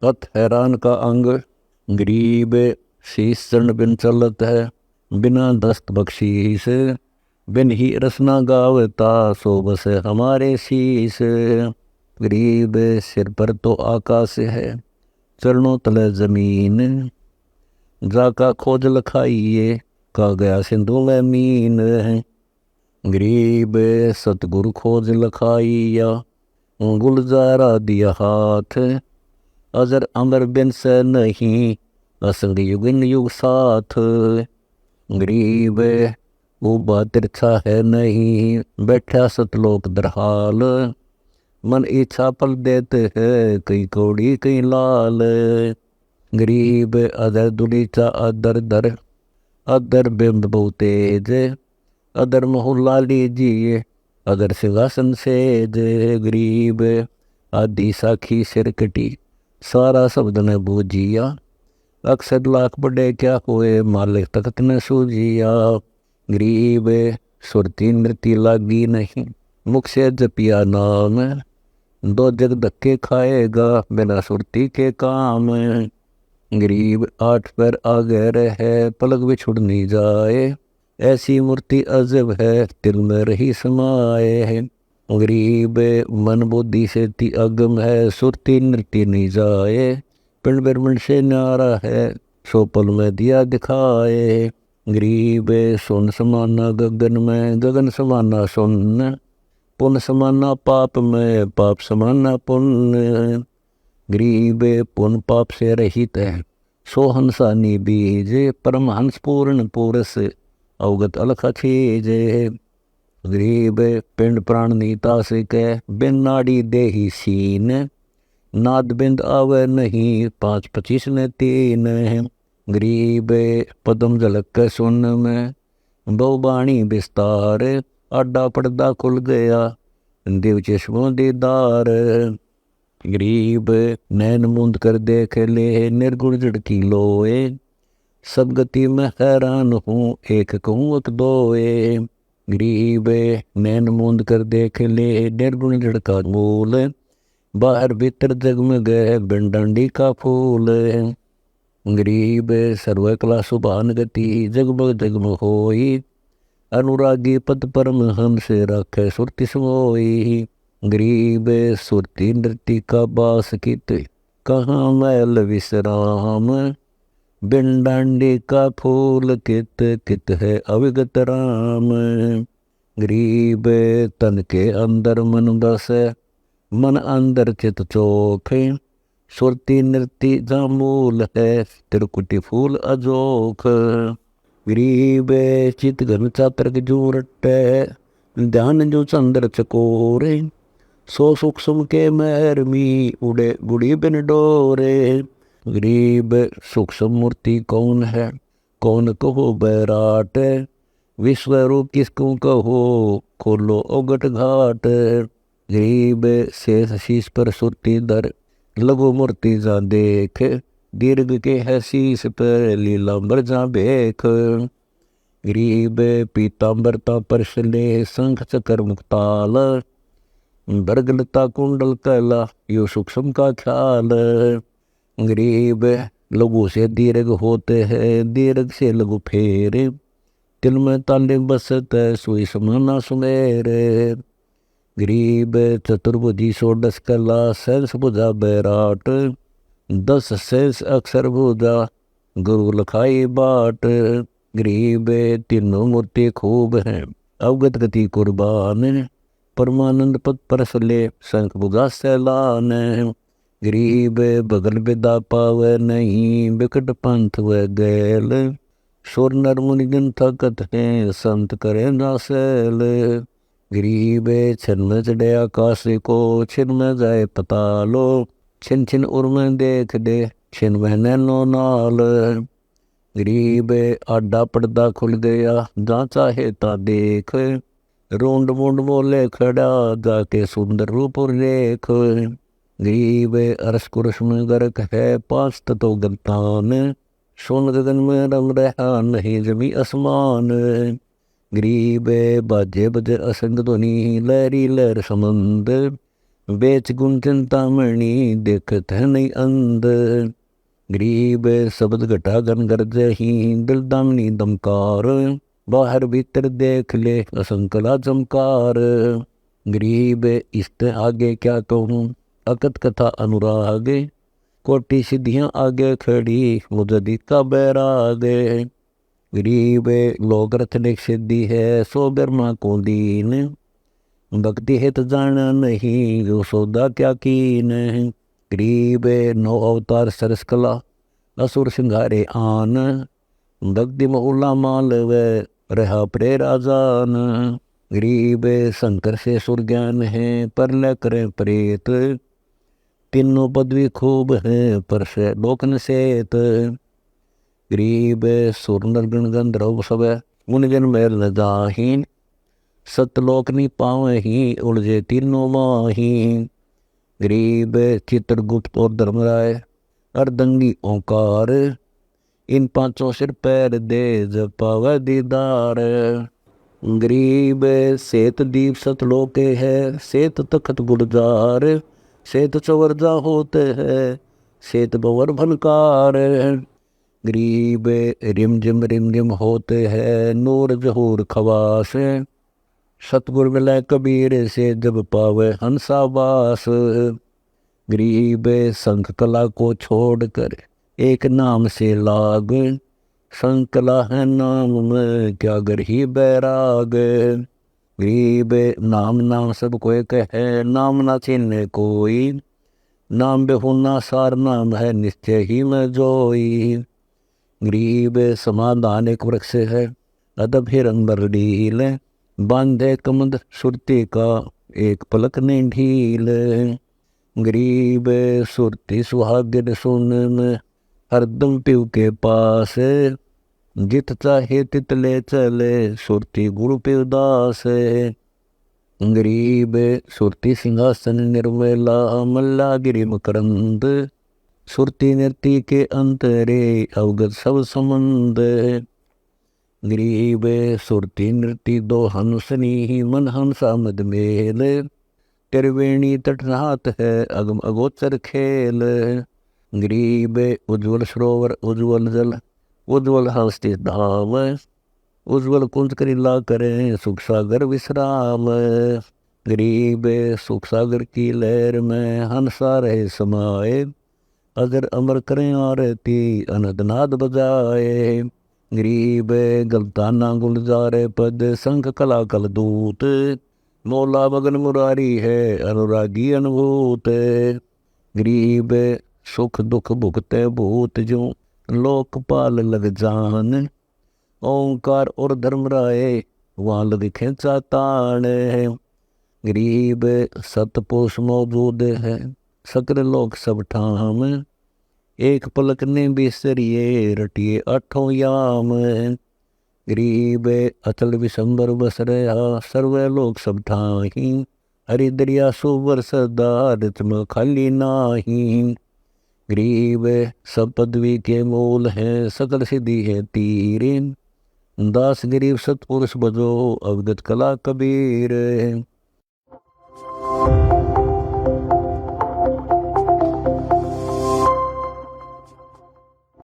अत हैरान का अंग गरीब शीस चरण बिन चलत है, बिना दस्त बख्शीस बिन ही रसना गावता, सो बस हमारे शीस। गरीब सिर पर तो आकाश है, चरणों तले जमीन, जाका खोज लखाइए, का गया सिंधु में मीन। गरीब सतगुरु खोज लखाइया, गुलजारा दिया हाथ, अजर अमर बिन से नहीं, असंग युगन युग साथ। गरीब ऊबा तिरछा है नहीं, बैठा सतलोक दरहाल, मन इच्छा पल देते है, कई कौड़ी कई लाल। गरीब अदर दुलीचा अदर दर, अदर बिंब बहु तेज, अदर मोहल्ला लीजिए, अदर सिंहासन सेज। गरीब आदि साखी सिर कटी, सारा शब्द न बूझिया, अक्सर लाख बड़े क्या हुए, मालिक तख्त न सूझिया। गरीब सुरती नृति लागी नहीं, मुख से जपिया नाम, दो जग धक्के खाएगा, बिना सुरती के काम। गरीब आठ पैर आगे रहे, पलक भी छुड़ नहीं जाए, ऐसी मूर्ति अजब है, तिल में रही समाए है। गरीब मन बुद्धि से ती अगम है, सुरती नृत्य नहीं जाए, पिंड ब्रह्मंड से न्यारा है, सो पल में दिया दिखाए। गरीब सुन समाना गगन में, गगन समाना सुन, पुण्य समाना पाप में, पाप समाना पुण्य। गरीब पुण्य पाप से रहित है, सो हंसानी बीज, परमहंस पूर्ण पुरुष, अवगत अलख छीज। गरीब पिंड प्राण नीता से कह, बिन नाड़ी देही सीन, नाद बिंद आवे नहीं, 5-25 ने 3। गरीब पदम झलक के सुन में, बहुबाणी विस्तार, आडा पर्दा खुल गया, दिव चश्मो दीदार। गरीब नैन मूंद कर देख ले, निर्गुण जड़ की लोए, सब गति में हैरान हूँ, एक कहूँ एक दोए। गरीब नैन मूंद कर देख ले, निर्गुण जड़ का मूल, बाहर भीतर जगमग बिन डंडी का फूल। गरीब सर्व कला सुभान गति, जगमग जगमग होई, अनुरागी पद परम हंस, रखे सुरति सोई। गरीब सुरति नृत्य का बास कित, कहाँ मैल विश्राम, बिन डांडी का फूल कित, कित है अविगत राम। गरीब तन के अंदर मन बसे, मन अंदर चित चोख, सुरती नृत्य जामूल है, त्रिकुटी फूल अजोख। गरीब चित घन चातरक जो रटे, ध्यान जो चंद्र चकोरे, सो सूक्ष्म के महर मी, उड़े गुड़ी बिन डोरे। गरीब सूक्ष्म मूर्ति कौन है, कौन कहो बैराट, विश्व रूप किसको कहो, खोलो ओगट घाट। गरीब शेष शीश पर सुरती दर, लघु मूर्ति जा देख, दीर्घ के है शीश पर, लीलांबर जा बेख। गरीब पीतांबरता परसले, शंख चकर मुक्ताल, बरगलता कुंडल कैला, यो सूक्ष्म का ख्याल। गरीब लघु से दीर्घ होते हैं, दीर्घ से लघु फेरे, तिल में ताले बसत सुई समाना सुमेरे। गरीब चतुर्भुजी षोडश कला, सहस भुजा बैराट, 10 शेष अक्षर भुजा, गुरु लखाई बाट। गरीब तीनों मूर्ति खूब हैं, अवगत गति कुर्बान, परमानंद पद परसले, शंख भुजा सैलान। गरीब बगल विदा पावे नहीं, बिकट पंथ व गैल, सुर नर मुनि जन थकत हैं, संत करे ना सैल। गरीब छिन में चढ़े आकाश को, छिन में जाए पतालो, छिन छिन उर में देख दे, छिन में नैनो नाल। गरीब आडा पर्दा खुल गया, जहाँ चाहे ता देख, रोंड मुंड मोले खड़ा, जाके सुंदर रूप रेख। गरीब अरस कुरस में गर्क है, 5 तत्व गंतान, सोन गगन में रंग रहा नहीं जमी आसमान। गरीब बाजे बजे असंग ध्वनि, लहरी लहर समंद, बेच गुण चिंतामणि देखत है नहीं अंध। गरीब शब्द घटा गन गरजे ही दिल दामनी दमकार। बाहर भीतर देख ले असंकला चमकार। गरीब इसते आगे क्या कहूँ अकत कथा अनुराग। कोटि सिद्धियाँ आगे खड़ी मुझदी का बैराग। गरीब लोग रथने सिद्धि है सो ब्रह्मा को दीन। भक्ति हित जाना नहीं जो सौदा क्या कीन। गरीब नौ अवतार सरस कला असुर सिंगारे आन। भक्ति बहुला माल व रहा प्रेरा जान। गरीब शंकर से सुर ज्ञान है पर ल करें प्रेत। तीनों पदवी खूब है पर से लोकन सेत। गरीब सुर नरगण गंधर्व सब उन जन मैल न जाहीन। सतलोक नहीं पावे ही उलझे तीनों माही। गरीब चित्रगुप्त और धर्मराय अर्धंगी ओंकार। इन पांचों सिर पैर दे जब पावे दीदार। गरीब सेत दीप सतलोके है सेत तखत गुलजार। सेत चवर्जा होते है सेत बवर भनकार। गरीब रिम जिम होते है नूर जहूर खवास। सतगुर मिले कबीर से जब पावे हंसावास। गरीब संख कला को छोड़कर एक नाम से लाग। संकला है नाम में क्या गर ही बैराग। गरीब नाम नाम सब कोई कहे नाम ना चिन्ह कोई। नाम बेहुना सार नाम है निश्चय ही में जोई। गरीब समाधान एक वृक्ष है अदब हिरन बरडील। बांधे कमद सुरती का एक पलक ने ढील। गरीब सुरती सुहागिन सुन में हरदम पिव के पास। जित चाहे तित ले चले सुरती गुरु पिव दास। गरीब सुरती सिंहासन निर्मला मल्ला गिरि मकरंद। सुरती नृत्य के अंतरे अवगत सब संबंध। गरीब सुरती नृत्य दो हंसनी मन हंसा मद मेल। त्रिवेणी तटनाथ है अगम अगोचर खेल। गरीब उज्ज्वल सरोवर उज्ज्वल जल उज्ज्वल हस्ती धाम। उज्ज्वल कुंज करीला करें सुख सागर विश्राम। गरीब सुख सागर की लहर में हंसा रहे समाए। अगर अमर करें आरती अनदनाद बजाए। गरीब गलताना गुलजारे पद संख कला कल दूत। मौला मगन मुरारी है अनुरागी अनुभूत। गरीब सुख दुख भुगते भूत जो लोकपाल लग जान। ओंकार और धर्मराय वहाँ लिखे चातान। गरीब सतपोष मौजूद है सकल लोक सब ठाम। एक पलक ने बिसरिए रटिए आठों याम। गरीब अचल विशंबर बस रहा सर्वे लोक सब ठाही। हरि दरिया सुवर सदा रितम खाली नाही। गरीब सब पदवी के मूल है सकल सिद्धि है तीर। दास गरीब सतपुरुष बजो अवगत कला कबीर।